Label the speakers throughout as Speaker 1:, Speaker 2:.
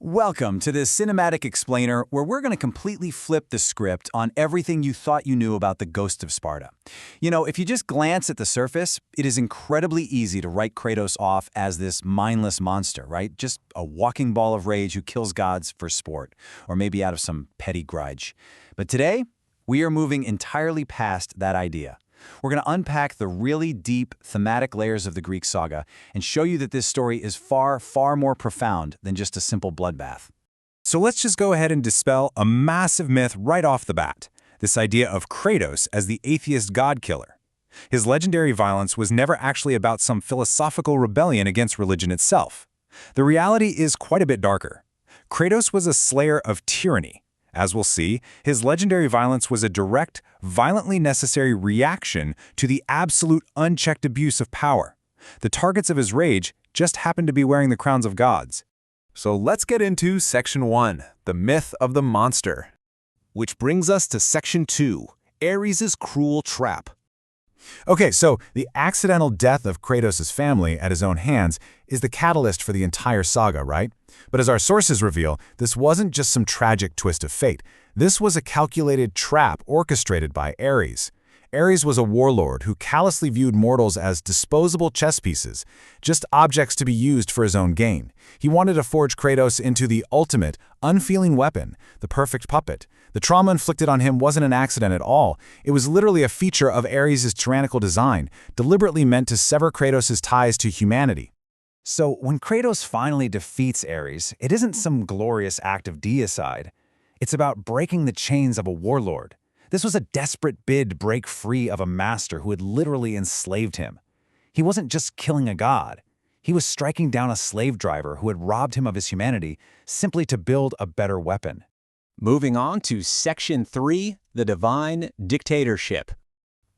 Speaker 1: Welcome to this cinematic explainer where we're going to completely flip the script on everything you thought you knew about the Ghost of Sparta. If you just glance at the surface, it is incredibly easy to write Kratos off as this mindless monster, right? Just a walking ball of rage who kills gods for sport, or maybe out of some petty grudge. But today, we are moving entirely past that idea. We're going to unpack the really deep, thematic layers of the Greek saga and show you that this story is far, far more profound than just a simple bloodbath.
Speaker 2: So let's just go ahead and dispel a massive myth right off the bat, this idea of Kratos as the atheist god killer. His legendary violence was never actually about some philosophical rebellion against religion itself. The reality is quite a bit darker. Kratos was a slayer of tyranny. As we'll see, his legendary violence was a direct, violently necessary reaction to the absolute unchecked abuse of power. The targets of his rage just happened to be wearing the crowns of gods.
Speaker 3: So let's get into Section 1, the myth of the monster. Which brings us to Section 2, Ares' cruel trap.
Speaker 2: Okay, so the accidental death of Kratos' family at his own hands is the catalyst for the entire saga, right? But as our sources reveal, this wasn't just some tragic twist of fate. This was a calculated trap orchestrated by Ares. Ares was a warlord who callously viewed mortals as disposable chess pieces, just objects to be used for his own gain. He wanted to forge Kratos into the ultimate, unfeeling weapon, the perfect puppet. The trauma inflicted on him wasn't an accident at all. It was literally a feature of Ares' tyrannical design, deliberately meant to sever Kratos' ties to humanity.
Speaker 1: So when Kratos finally defeats Ares, it isn't some glorious act of deicide. It's about breaking the chains of a warlord. This was a desperate bid to break free of a master who had literally enslaved him. He wasn't just killing a god. He was striking down a slave driver who had robbed him of his humanity simply to build a better weapon.
Speaker 4: Moving on to Section 3, the divine dictatorship.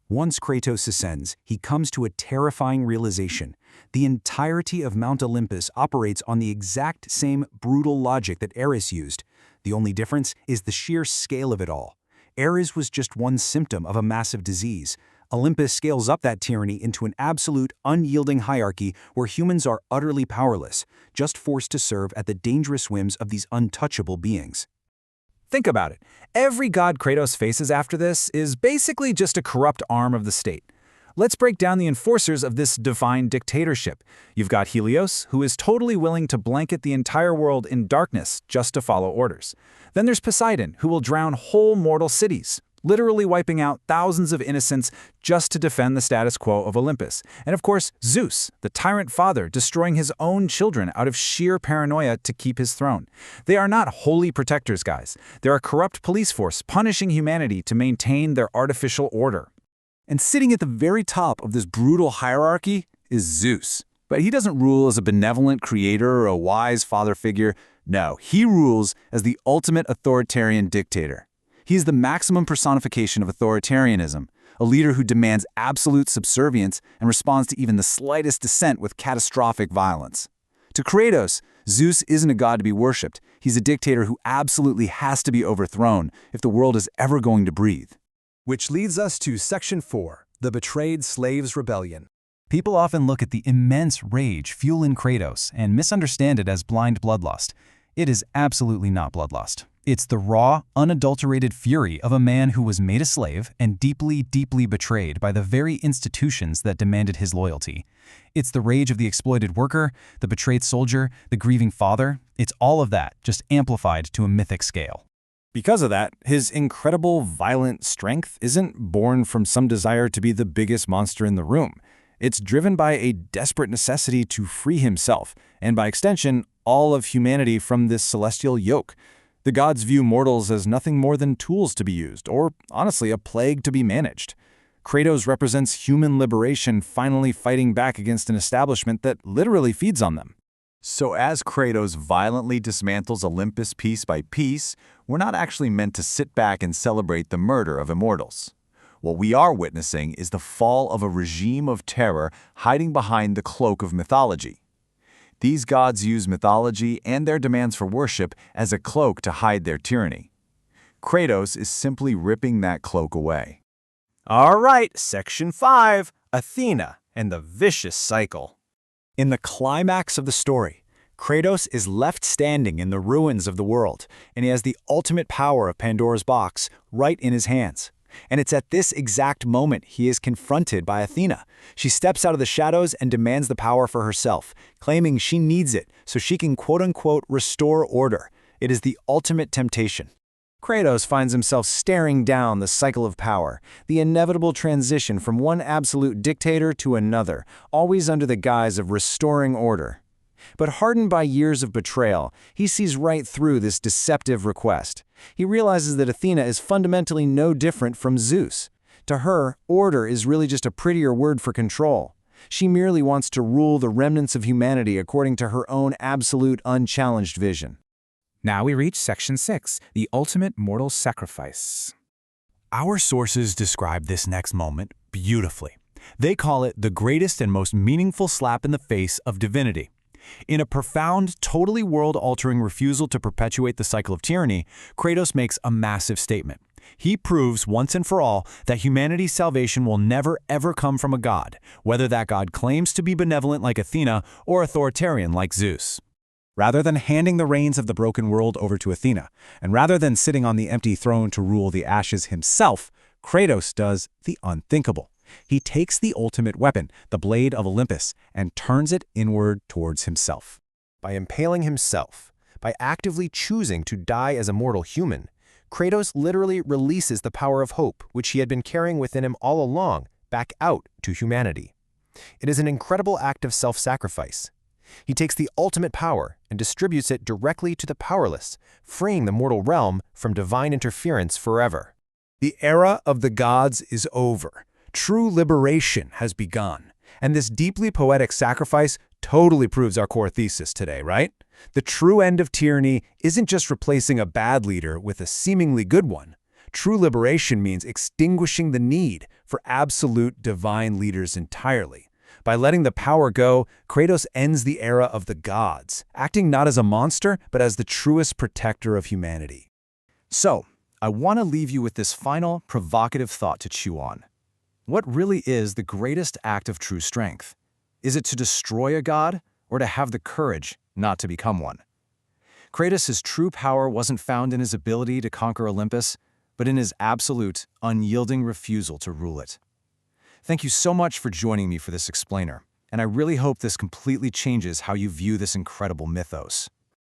Speaker 5: Once Kratos ascends, he comes to a terrifying realization. The entirety of Mount Olympus operates on the exact same brutal logic that Ares used. The only difference is the sheer scale of it all. Ares was just one symptom of a massive disease. Olympus scales up that tyranny into an absolute, unyielding hierarchy where humans are utterly powerless, just forced to serve at the dangerous whims of these untouchable beings.
Speaker 1: Think about it. Every god Kratos faces after this is basically just a corrupt arm of the state. Let's break down the enforcers of this divine dictatorship. You've got Helios, who is totally willing to blanket the entire world in darkness just to follow orders. Then there's Poseidon, who will drown whole mortal cities, literally wiping out thousands of innocents just to defend the status quo of Olympus. And of course, Zeus, the tyrant father, destroying his own children out of sheer paranoia to keep his throne. They are not holy protectors, guys. They're a corrupt police force punishing humanity to maintain their artificial order. And sitting at the very top of this brutal hierarchy is Zeus. But he doesn't rule as a benevolent creator or a wise father figure. No, he rules as the ultimate authoritarian dictator. He is the maximum personification of authoritarianism, a leader who demands absolute subservience and responds to even the slightest dissent with catastrophic violence. To Kratos, Zeus isn't a god to be worshipped. He's a dictator who absolutely has to be overthrown if the world is ever going to breathe.
Speaker 3: Which leads us to Section 4, the betrayed slaves' rebellion.
Speaker 5: People often look at the immense rage fueling Kratos and misunderstand it as blind bloodlust. It is absolutely not bloodlust. It's the raw, unadulterated fury of a man who was made a slave and deeply, deeply betrayed by the very institutions that demanded his loyalty. It's the rage of the exploited worker, the betrayed soldier, the grieving father. It's all of that, just amplified to a mythic scale.
Speaker 2: Because of that, his incredible violent strength isn't born from some desire to be the biggest monster in the room. It's driven by a desperate necessity to free himself, and by extension, all of humanity from this celestial yoke. The gods view mortals as nothing more than tools to be used, or honestly, a plague to be managed. Kratos represents human liberation finally fighting back against an establishment that literally feeds on them.
Speaker 1: So as Kratos violently dismantles Olympus piece by piece, we're not actually meant to sit back and celebrate the murder of immortals. What we are witnessing is the fall of a regime of terror hiding behind the cloak of mythology. These gods use mythology and their demands for worship as a cloak to hide their tyranny. Kratos is simply ripping that cloak away.
Speaker 3: All right, Section 5, Athena and the vicious cycle. In the climax of the story,
Speaker 5: Kratos is left standing in the ruins of the world, and he has the ultimate power of Pandora's box right in his hands. And it's at this exact moment he is confronted by Athena. She steps out of the shadows and demands the power for herself, claiming she needs it so she can quote-unquote restore order. It is the ultimate temptation. Kratos finds himself staring down the cycle of power, the inevitable transition from one absolute dictator to another, always under the guise of restoring order. But hardened by years of betrayal, he sees right through this deceptive request. He realizes that Athena is fundamentally no different from Zeus. To her, order is really just a prettier word for control. She merely wants to rule the remnants of humanity according to her own absolute, unchallenged vision.
Speaker 1: Now we reach Section 6, the ultimate mortal sacrifice.
Speaker 2: Our sources describe this next moment beautifully. They call it the greatest and most meaningful slap in the face of divinity. In a profound, totally world-altering refusal to perpetuate the cycle of tyranny, Kratos makes a massive statement. He proves once and for all that humanity's salvation will never ever come from a god, whether that god claims to be benevolent like Athena or authoritarian like Zeus. Rather than handing the reins of the broken world over to Athena, and rather than sitting on the empty throne to rule the ashes himself, Kratos does the unthinkable. He takes the ultimate weapon, the blade of Olympus, and turns it inward towards himself.
Speaker 3: By impaling himself, by actively choosing to die as a mortal human, Kratos literally releases the power of hope, which he had been carrying within him all along, back out to humanity. It is an incredible act of self-sacrifice. He takes the ultimate power and distributes it directly to the powerless, freeing the mortal realm from divine interference forever.
Speaker 2: The era of the gods is over. True liberation has begun. And this deeply poetic sacrifice totally proves our core thesis today, right? The true end of tyranny isn't just replacing a bad leader with a seemingly good one. True liberation means extinguishing the need for absolute divine leaders entirely. By letting the power go, Kratos ends the era of the gods, acting not as a monster, but as the truest protector of humanity.
Speaker 5: So, I want to leave you with this final, provocative thought to chew on. What really is the greatest act of true strength? Is it to destroy a god, or to have the courage not to become one? Kratos' true power wasn't found in his ability to conquer Olympus, but in his absolute, unyielding refusal to rule it. Thank you so much for joining me for this explainer, and I really hope this completely changes how you view this incredible mythos.